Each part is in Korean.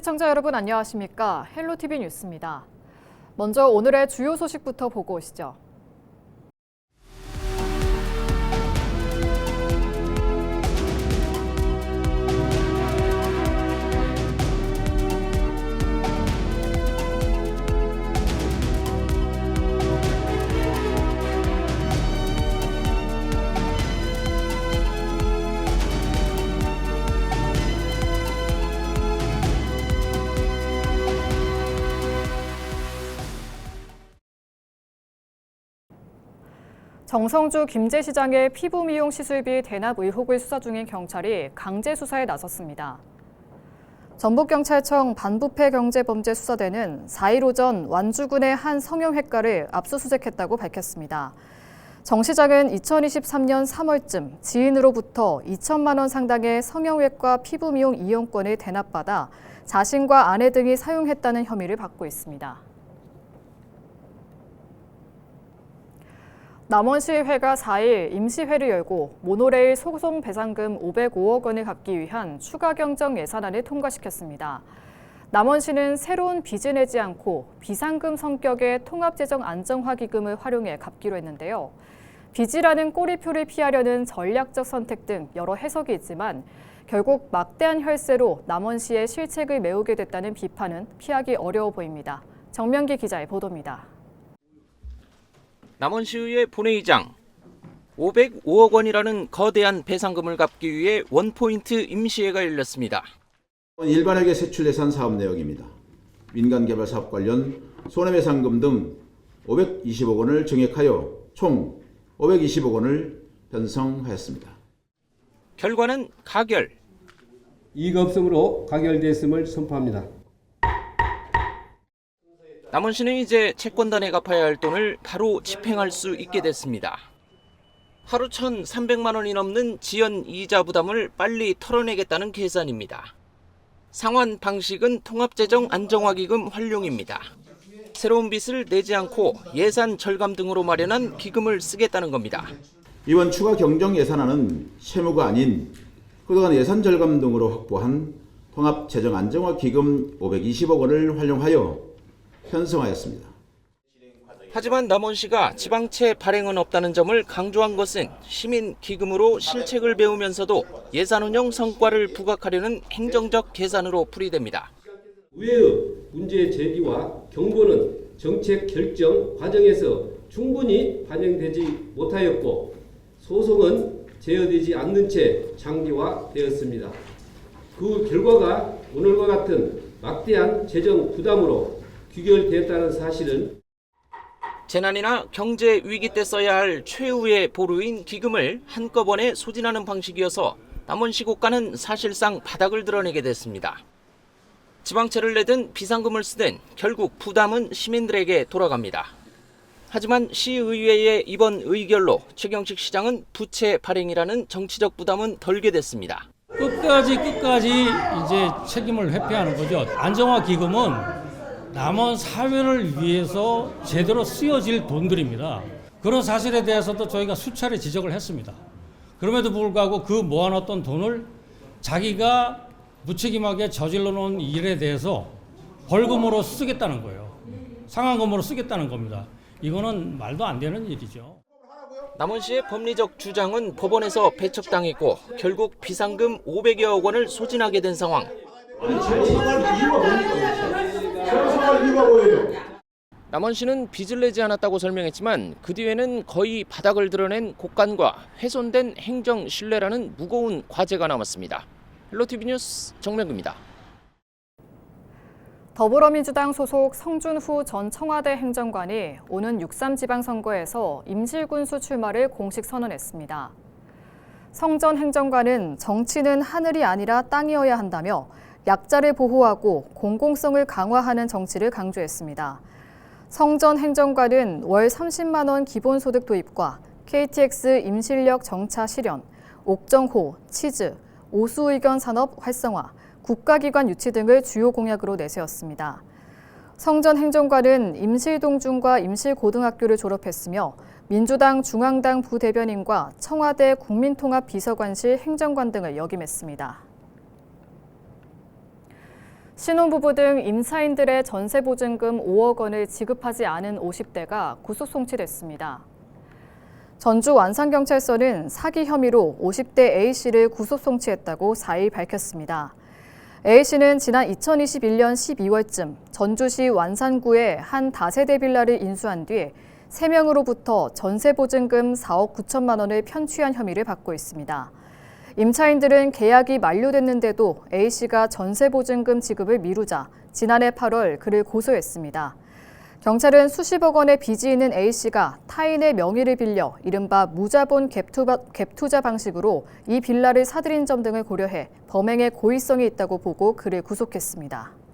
시청자 여러분 안녕하십니까? 헬로티비 뉴스입니다. 먼저 오늘의 주요 소식부터 보고 오시죠. 정성주 김제시장의 피부 미용 시술비 대납 의혹을 수사 중인 경찰이 강제 수사에 나섰습니다. 전북경찰청 반부패 경제범죄수사대는 4일 오전 완주군의 한 성형외과를 압수수색했다고 밝혔습니다. 정 시장은 2023년 3월쯤 지인으로부터 2천만 원 상당의 성형외과 피부 미용 이용권을 대납받아 자신과 아내 등이 사용했다는 혐의를 받고 있습니다. 남원시의회가 4일 임시회를 열고 모노레일 소송 배상금 505억 원을 갚기 위한 추가 경정 예산안을 통과시켰습니다. 남원시는 새로운 빚을 내지 않고 비상금 성격의 통합재정 안정화 기금을 활용해 갚기로 했는데요. 빚이라는 꼬리표를 피하려는 전략적 선택 등 여러 해석이 있지만 결국 막대한 혈세로 남원시의 실책을 메우게 됐다는 비판은 피하기 어려워 보입니다. 정명기 기자의 보도입니다. 남원시의회 본회의장 505억 원이라는 거대한 배상금을 갚기 위해 원포인트 임시회가 열렸습니다. 일반에게 세출 예산 사업 내역입니다. 민간개발 사업 관련 손해배상금 등 520억 원을 증액하여 총 520억 원을 편성하였습니다. 결과는 가결. 이익 없음으로 가결됐음을 선포합니다. 남원시는 이제 채권단에 갚아야 할 돈을 바로 집행할 수 있게 됐습니다. 하루 1,300만 원이 넘는 지연 이자 부담을 빨리 털어내겠다는 계산입니다. 상환 방식은 통합재정 안정화기금 활용입니다. 새로운 빚을 내지 않고 예산 절감 등으로 마련한 기금을 쓰겠다는 겁니다. 이번 추가 경정 예산안은 채무가 아닌 그동안 예산 절감 등으로 확보한 통합재정 안정화 기금 520억 원을 활용하여 편성하였습니다. 하지만 남원시가 지방채 발행은 없다는 점을 강조한 것은 시민 기금으로 실책을 배우면서도 예산 운영 성과를 부각하려는 행정적 계산으로 풀이됩니다. 의회의 문제 제기와 경고는 정책 결정 과정에서 충분히 반영되지 못하였고 소송은 제어되지 않는 채 장기화되었습니다. 그 결과가 오늘과 같은 막대한 재정 부담으로 귀결되었다는 사실은 재난이나 경제 위기 때 써야 할 최후의 보루인 기금을 한꺼번에 소진하는 방식이어서 남원시 국가는 사실상 바닥을 드러내게 됐습니다. 지방채를 내든 비상금을 쓰든 결국 부담은 시민들에게 돌아갑니다. 하지만 시의회의 이번 의결로 최경식 시장은 부채 발행이라는 정치적 부담은 덜게 됐습니다. 끝까지 이제 책임을 회피하는 거죠. 안정화 기금은 남원 사회를 위해서 제대로 쓰여질 돈들입니다. 그런 사실에 대해서도 저희가 수차례 지적을 했습니다. 그럼에도 불구하고 그 모아놨던 돈을 자기가 무책임하게 저질러 놓은 일에 대해서 벌금으로 쓰겠다는 거예요. 상환금으로 쓰겠다는 겁니다. 이거는 말도 안 되는 일이죠. 남원시의 법리적 주장은 법원에서 배척당했고 결국 비상금 500여억 원을 소진하게 된 상황. 남원시는 빚을 내지 않았다고 설명했지만 그 뒤에는 거의 바닥을 드러낸 곳간과 훼손된 행정 신뢰라는 무거운 과제가 남았습니다. 헬로티비 뉴스 정명규입니다. 더불어민주당 소속 성준후 전 청와대 행정관이 오는 6.3 지방선거에서 임실군수 출마를 공식 선언했습니다. 성 전 행정관은 정치는 하늘이 아니라 땅이어야 한다며 약자를 보호하고 공공성을 강화하는 정치를 강조했습니다. 성 전 행정관은 월 30만 원 기본소득 도입과 KTX 임실력 정차 실현, 옥정호, 치즈, 오수의견 산업 활성화, 국가기관 유치 등을 주요 공약으로 내세웠습니다. 성 전 행정관은 임실동중과 임실고등학교를 졸업했으며 민주당 중앙당 부대변인과 청와대 국민통합비서관실 행정관 등을 역임했습니다. 신혼부부 등 임차인들의 전세보증금 5억 원을 지급하지 않은 50대가 구속 송치됐습니다. 전주 완산경찰서는 사기 혐의로 50대 A씨를 구속 송치했다고 4일 밝혔습니다. A씨는 지난 2021년 12월쯤 전주시 완산구의 한 다세대 빌라를 인수한 뒤 3명으로부터 전세보증금 4억 9천만 원을 편취한 혐의를 받고 있습니다. 임차인들은 계약이 만료됐는데도 A씨가 전세보증금 지급을 미루자 지난해 8월 그를 고소했습니다. 경찰은 수십억 원의 빚이 있는 A씨가 타인의 명의를 빌려 이른바 무자본 갭투자 방식으로 이 빌라를 사들인 점 등을 고려해 범행에 고의성이 있다고 보고 그를 구속했습니다.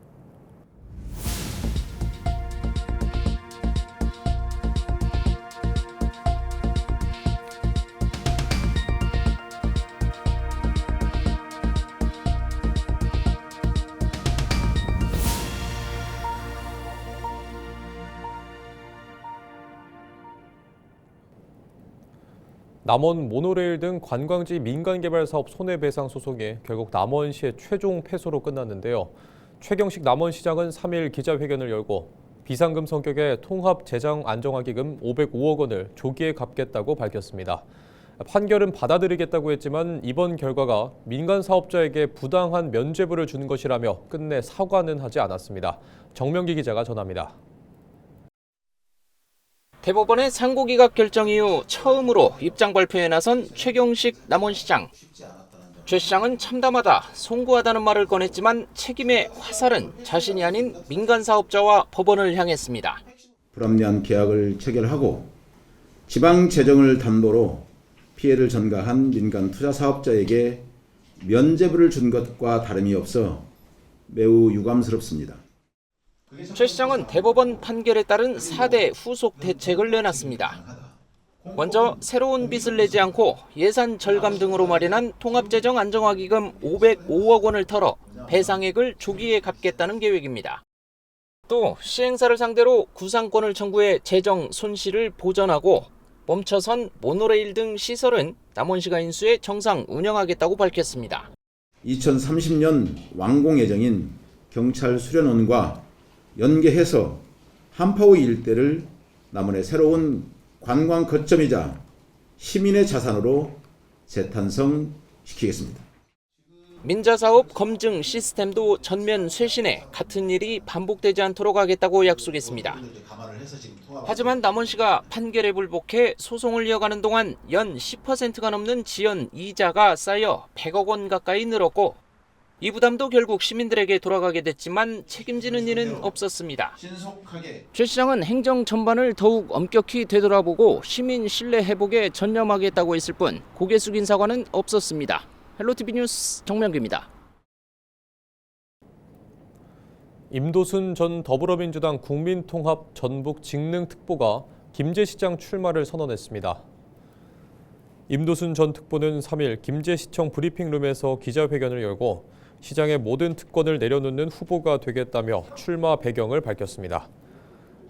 남원 모노레일 등 관광지 민간개발 사업 손해배상 소송이 결국 남원시의 최종 패소로 끝났는데요. 최경식 남원시장은 3일 기자회견을 열고 비상금 성격의 통합재정안정화기금 505억 원을 조기에 갚겠다고 밝혔습니다. 판결은 받아들이겠다고 했지만 이번 결과가 민간 사업자에게 부당한 면죄부를 준 것이라며 끝내 사과는 하지 않았습니다. 정명기 기자가 전합니다. 대법원의 상고기각 결정 이후 처음으로 입장 발표에 나선 최경식 남원시장. 최 시장은 참담하다, 송구하다는 말을 꺼냈지만 책임의 화살은 자신이 아닌 민간 사업자와 법원을 향했습니다. 불합리한 계약을 체결하고 지방 재정을 담보로 피해를 전가한 민간 투자 사업자에게 면죄부를 준 것과 다름이 없어 매우 유감스럽습니다. 최 시장은 대법원 판결에 따른 4대 후속 대책을 내놨습니다. 먼저 새로운 빚을 내지 않고 예산 절감 등으로 마련한 통합재정 안정화기금 505억 원을 털어 배상액을 조기에 갚겠다는 계획입니다. 또 시행사를 상대로 구상권을 청구해 재정 손실을 보전하고 멈춰선 모노레일 등 시설은 남원시가 인수해 정상 운영하겠다고 밝혔습니다. 2030년 완공 예정인 경찰 수련원과 연계해서 한파우 일대를 남원의 새로운 관광 거점이자 시민의 자산으로 재탄생시키겠습니다. 민자사업 검증 시스템도 전면 쇄신해 같은 일이 반복되지 않도록 하겠다고 약속했습니다. 하지만 남원시가 판결에 불복해 소송을 이어가는 동안 연 10%가 넘는 지연 이자가 쌓여 100억 원 가까이 늘었고 이 부담도 결국 시민들에게 돌아가게 됐지만 책임지는 이는 없었습니다. 최 시장은 행정 전반을 더욱 엄격히 되돌아보고 시민 신뢰 회복에 전념하겠다고 했을 뿐 고개 숙인 사과는 없었습니다. 헬로티비 뉴스 정명기입니다. 임도순 전 더불어민주당 국민통합 전북 직능특보가 김제시장 출마를 선언했습니다. 임도순 전 특보는 3일 김제시청 브리핑룸에서 기자회견을 열고 시장의 모든 특권을 내려놓는 후보가 되겠다며 출마 배경을 밝혔습니다.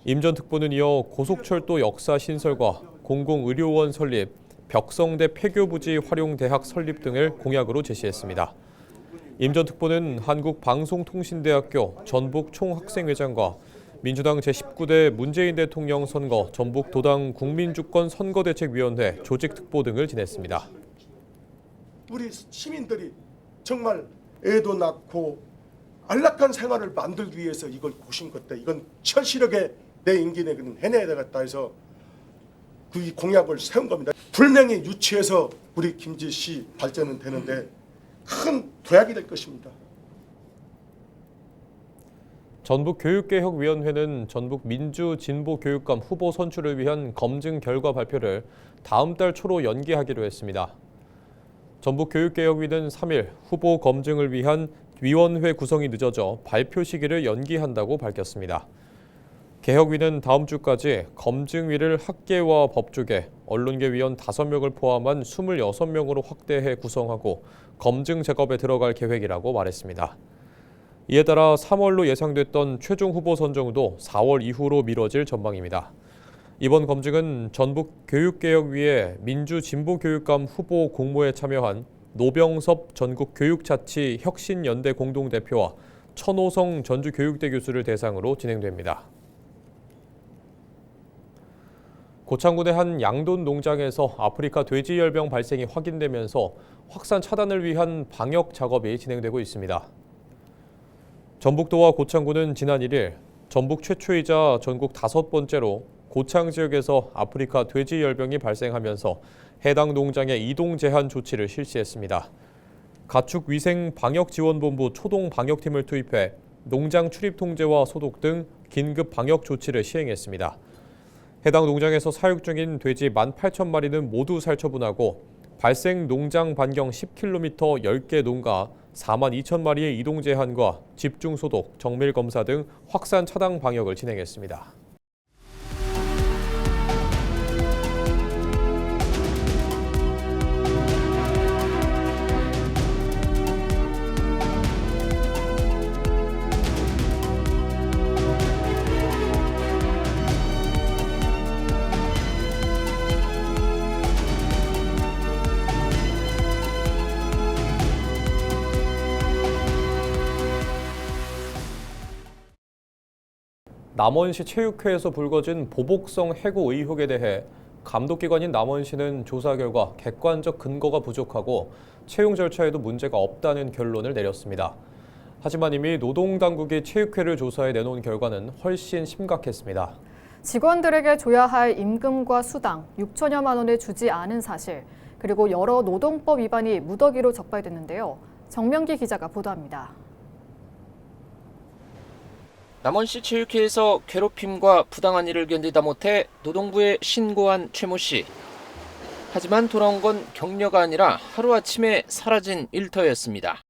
임 전 특보는 이어 고속철도 역사 신설과 공공의료원 설립, 벽성대 폐교부지 활용대학 설립 등을 공약으로 제시했습니다. 임 전 특보는 한국방송통신대학교 전북 총학생회장과 민주당 제19대 문재인 대통령 선거 전북도당 국민주권 선거대책위원회 조직특보 등을 지냈습니다. 우리 시민들이 정말 애도 낳고 안락한 생활을 만들기 위해서 이걸 고신 것다. 이건 철실하게 내 임기 내에는 해내야 되겠다 해서 그 공약을 세운 겁니다. 불명예 유치해서 우리 김제시 발전은 되는데 큰 도약이 될 것입니다. 전북교육개혁위원회는 전북 민주진보교육감 후보 선출을 위한 검증 결과 발표를 다음 달 초로 연기하기로 했습니다. 전북교육개혁위는 3일 후보 검증을 위한 위원회 구성이 늦어져 발표 시기를 연기한다고 밝혔습니다. 개혁위는 다음 주까지 검증위를 학계와 법조계, 언론계 위원 5명을 포함한 26명으로 확대해 구성하고 검증 작업에 들어갈 계획이라고 말했습니다. 이에 따라 3월로 예상됐던 최종 후보 선정도 4월 이후로 미뤄질 전망입니다. 이번 검증은 전북교육개혁위의 민주진보교육감 후보 공모에 참여한 노병섭 전국교육자치 혁신연대 공동대표와 천호성 전주교육대 교수를 대상으로 진행됩니다. 고창군의 한 양돈 농장에서 아프리카 돼지열병 발생이 확인되면서 확산 차단을 위한 방역 작업이 진행되고 있습니다. 전북도와 고창군은 지난 1일 전북 최초이자 전국 5번째로 고창 지역에서 아프리카 돼지열병이 발생하면서 해당 농장에 이동 제한 조치를 실시했습니다. 가축위생방역지원본부 초동방역팀을 투입해 농장 출입 통제와 소독 등 긴급 방역 조치를 시행했습니다. 해당 농장에서 사육 중인 돼지 18,000마리는 모두 살처분하고 발생 농장 반경 10km 10개 농가 42,000마리의 이동 제한과 집중 소독, 정밀 검사 등 확산 차단 방역을 진행했습니다. 남원시 체육회에서 불거진 보복성 해고 의혹에 대해 감독기관인 남원시는 조사 결과 객관적 근거가 부족하고 채용 절차에도 문제가 없다는 결론을 내렸습니다. 하지만 이미 노동당국이 체육회를 조사해 내놓은 결과는 훨씬 심각했습니다. 직원들에게 줘야 할 임금과 수당 6천여만 원을 주지 않은 사실, 그리고 여러 노동법 위반이 무더기로 적발됐는데요. 정명기 기자가 보도합니다. 남원시 체육회에서 괴롭힘과 부당한 일을 견디다 못해 노동부에 신고한 최모 씨. 하지만 돌아온 건 격려가 아니라 하루아침에 사라진 일터였습니다.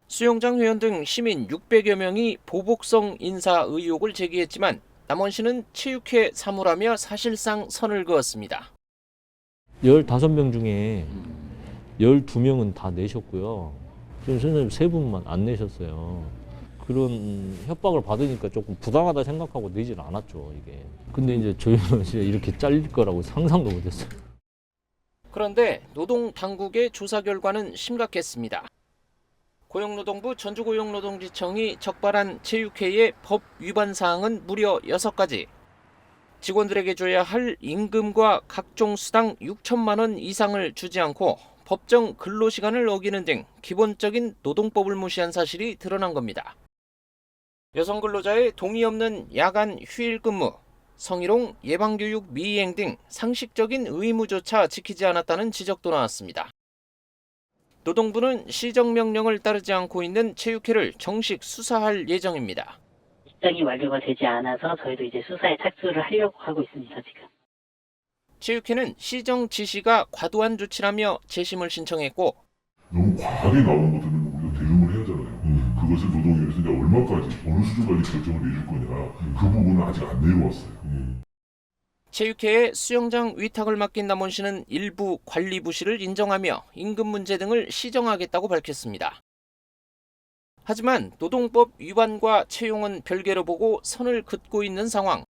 수영장 회원 등 시민 600여 명이 보복성 인사 의혹을 제기했지만 남원시는 체육회 사무라며 사실상 선을 그었습니다. 15명 중에 12명은 다 내셨고요. 지금 선생님 3분만 안 내셨어요. 그런 협박을 받으니까 조금 부당하다 생각하고 내질 않았죠, 이게. 근데 이제 저희는 진짜 이렇게 잘릴 거라고 상상도 못했어요. 그런데 노동당국의 조사 결과는 심각했습니다. 고용노동부 전주고용노동지청이 적발한 체육회의 법 위반 사항은 무려 6가지. 직원들에게 줘야 할 임금과 각종 수당 6천만 원 이상을 주지 않고 법정 근로시간을 어기는 등 기본적인 노동법을 무시한 사실이 드러난 겁니다. 여성 근로자의 동의 없는 야간 휴일 근무, 성희롱, 예방교육 미이행 등 상식적인 의무조차 지키지 않았다는 지적도 나왔습니다. 노동부는 시정명령을 따르지 않고 있는 체육회를 정식 수사할 예정입니다. 입장이 완료가 되지 않아서 저희도 이제 수사에 착수를 하려고 하고 있습니다, 지금. 체육회는 시정 지시가 과도한 조치라며 재심을 신청했고 너무 과하게 나오는 것들은 우리가 대응을 해야 하잖아요. 그것을 노동위에서 이제 얼마까지, 어느 수준까지 결정을 내릴 거냐. 그 부분은 아직 안 내려왔어요. 체육회에 수영장 위탁을 맡긴 남원시는 일부 관리 부실을 인정하며 임금 문제 등을 시정하겠다고 밝혔습니다. 하지만 노동법 위반과 채용은 별개로 보고 선을 긋고 있는 상황.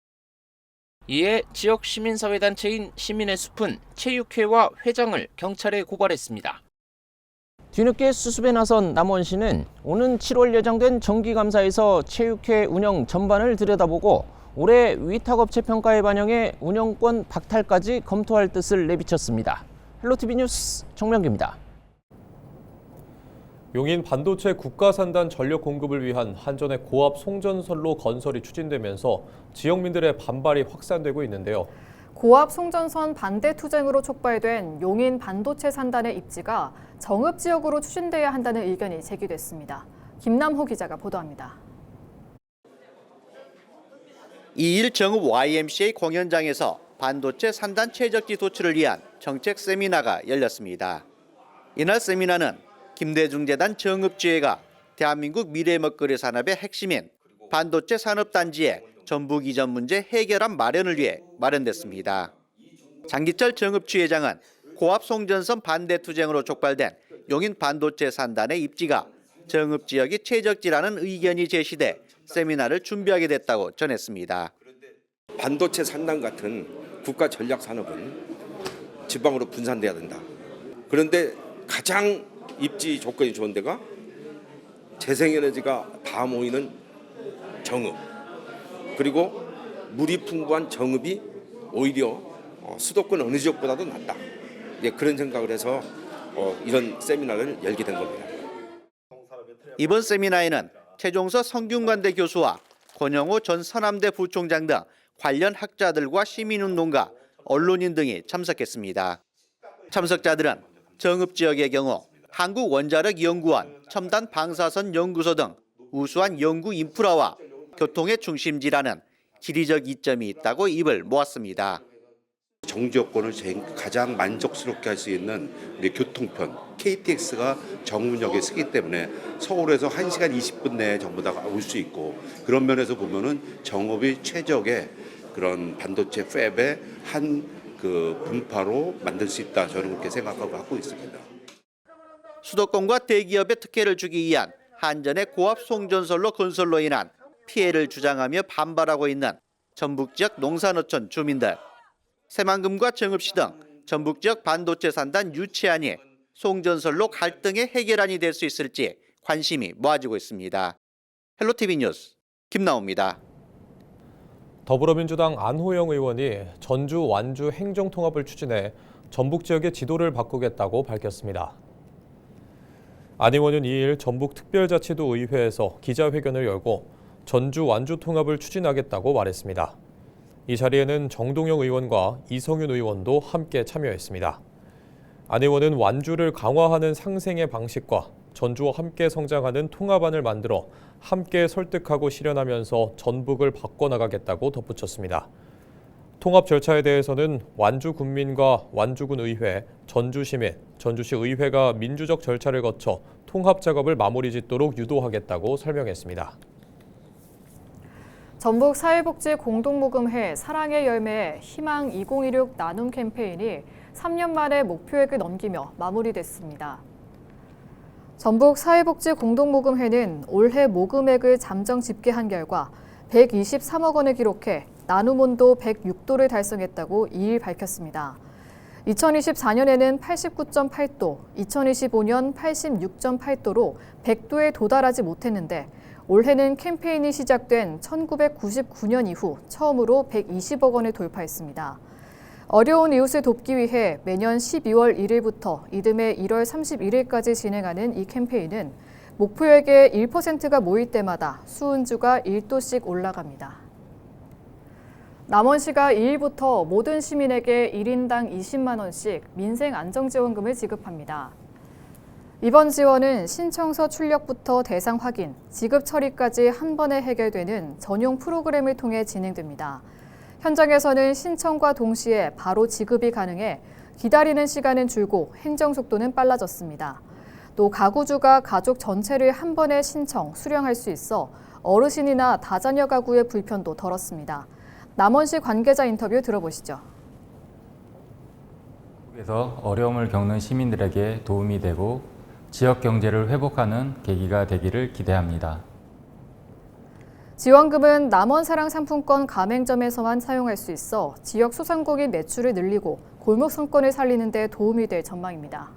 이에 지역 시민사회단체인 시민의 숲은 체육회와 회장을 경찰에 고발했습니다. 뒤늦게 수습에 나선 남원시는 오는 7월 예정된 정기감사에서 체육회 운영 전반을 들여다보고 올해 위탁업체 평가에 반영해 운영권 박탈까지 검토할 뜻을 내비쳤습니다. 헬로티비 뉴스 정명기입니다. 용인 반도체 국가산단 전력 공급을 위한 한전의 고압 송전선로 건설이 추진되면서 지역민들의 반발이 확산되고 있는데요. 고압 송전선 반대 투쟁으로 촉발된 용인 반도체 산단의 입지가 정읍 지역으로 추진돼야 한다는 의견이 제기됐습니다. 김남호 기자가 보도합니다. 2일 정읍 YMCA 공연장에서 반도체 산단 최적지 도출을 위한 정책 세미나가 열렸습니다. 이날 세미나는 김대중재단 정읍지회가 대한민국 미래 먹거리 산업의 핵심인 반도체 산업단지의 전북 이전 문제 해결안 마련을 위해 마련됐습니다. 장기철 정읍지회장은 고압 송전선 반대 투쟁으로 촉발된 용인 반도체 산단의 입지가 정읍 지역이 최적지라는 의견이 제시돼 세미나를 준비하게 됐다고 전했습니다. 반도체 산단 같은 국가 전략 산업은 지방으로 분산돼야 된다. 그런데 가장 입지 조건이 좋은 데가 재생에너지가 다 모이는 정읍, 그리고 물이 풍부한 정읍이 오히려 수도권 어느 지역보다도 낫다. 그런 생각을 해서 이런 세미나를 열게 된 겁니다. 이번 세미나에는 최종서 성균관대 교수와 권영호 전 서남대 부총장 등 관련 학자들과 시민운동가, 언론인 등이 참석했습니다. 참석자들은 정읍 지역의 경우 한국원자력연구원, 첨단 방사선 연구소 등 우수한 연구 인프라와 교통의 중심지라는 지리적 이점이 있다고 입을 모았습니다. 정지여권을 가장 만족스럽게 할 수 있는 우리 교통편 KTX가 정문역에 쓰기 때문에 서울에서 1시간 20분 내에 전부 다 올 수 있고, 그런 면에서 보면은 정읍이 최적의 그런 반도체 팹의 한 그 분파로 만들 수 있다, 저는 그렇게 생각하고 하고 있습니다. 수도권과 대기업의 특혜를 주기 위한 한전의 고압 송전선로 건설로 인한 피해를 주장하며 반발하고 있는 전북 지역 농산어촌 주민들. 새만금과 정읍시 등 전북 지역 반도체 산단 유치안이 송전선로 갈등의 해결안이 될 수 있을지 관심이 모아지고 있습니다. 헬로티비 뉴스 김나옵니다. 더불어민주당 안호영 의원이 전주 완주 행정통합을 추진해 전북 지역의 지도를 바꾸겠다고 밝혔습니다. 안 의원은 2일 전북특별자치도 의회에서 기자회견을 열고 전주 완주 통합을 추진하겠다고 말했습니다. 이 자리에는 정동영 의원과 이성윤 의원도 함께 참여했습니다. 안 의원은 완주를 강화하는 상생의 방식과 전주와 함께 성장하는 통합안을 만들어 함께 설득하고 실현하면서 전북을 바꿔나가겠다고 덧붙였습니다. 통합 절차에 대해서는 완주 군민과 완주군 의회, 전주시민, 전주시 의회가 민주적 절차를 거쳐 통합 작업을 마무리 짓도록 유도하겠다고 설명했습니다. 전북 사회복지공동모금회 사랑의 열매 희망 2016 나눔 캠페인이 3년 만에 목표액을 넘기며 마무리됐습니다. 전북 사회복지공동모금회는 올해 모금액을 잠정 집계한 결과 123억 원을 기록해 나눔 온도 106도를 달성했다고 2일 밝혔습니다. 2024년에는 89.8도, 2025년 86.8도로 100도에 도달하지 못했는데 올해는 캠페인이 시작된 1999년 이후 처음으로 120억 원을 돌파했습니다. 어려운 이웃을 돕기 위해 매년 12월 1일부터 이듬해 1월 31일까지 진행하는 이 캠페인은 목표액의 1%가 모일 때마다 수은주가 1도씩 올라갑니다. 남원시가 2일부터 모든 시민에게 1인당 20만 원씩 민생안정지원금을 지급합니다. 이번 지원은 신청서 출력부터 대상 확인, 지급 처리까지 한 번에 해결되는 전용 프로그램을 통해 진행됩니다. 현장에서는 신청과 동시에 바로 지급이 가능해 기다리는 시간은 줄고 행정 속도는 빨라졌습니다. 또 가구주가 가족 전체를 한 번에 신청, 수령할 수 있어 어르신이나 다자녀 가구의 불편도 덜었습니다. 남원시 관계자 인터뷰 들어보시죠. 그래서 어려움을 겪는 시민들에게 도움이 되고 지역 경제를 회복하는 계기가 되기를 기대합니다. 지원금은 남원사랑상품권 가맹점에서만 사용할 수 있어 지역 소상공인 매출을 늘리고 골목 상권을 살리는 데 도움이 될 전망입니다.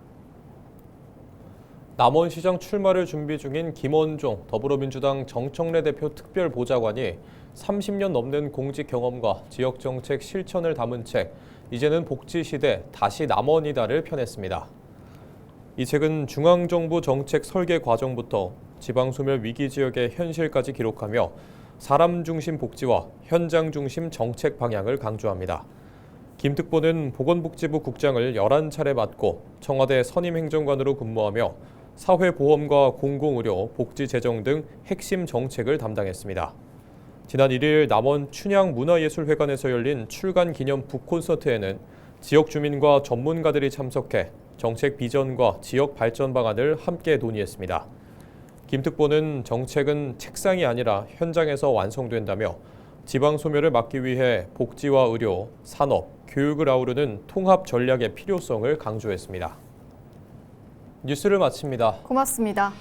남원시장 출마를 준비 중인 김원종 더불어민주당 정청래 대표 특별보좌관이 30년 넘는 공직 경험과 지역정책 실천을 담은 책 이제는 복지시대 다시 남원이다를 펴냈습니다. 이 책은 중앙정부 정책 설계 과정부터 지방소멸 위기 지역의 현실까지 기록하며 사람 중심 복지와 현장 중심 정책 방향을 강조합니다. 김 특보는 보건복지부 국장을 11차례 맡고 청와대 선임행정관으로 근무하며 사회보험과 공공의료, 복지재정 등 핵심 정책을 담당했습니다. 지난 1일 남원 춘향문화예술회관에서 열린 출간 기념 북콘서트에는 지역 주민과 전문가들이 참석해 정책 비전과 지역 발전 방안을 함께 논의했습니다. 김 특보는 정책은 책상이 아니라 현장에서 완성된다며 지방 소멸을 막기 위해 복지와 의료, 산업, 교육을 아우르는 통합 전략의 필요성을 강조했습니다. 뉴스를 마칩니다. 고맙습니다.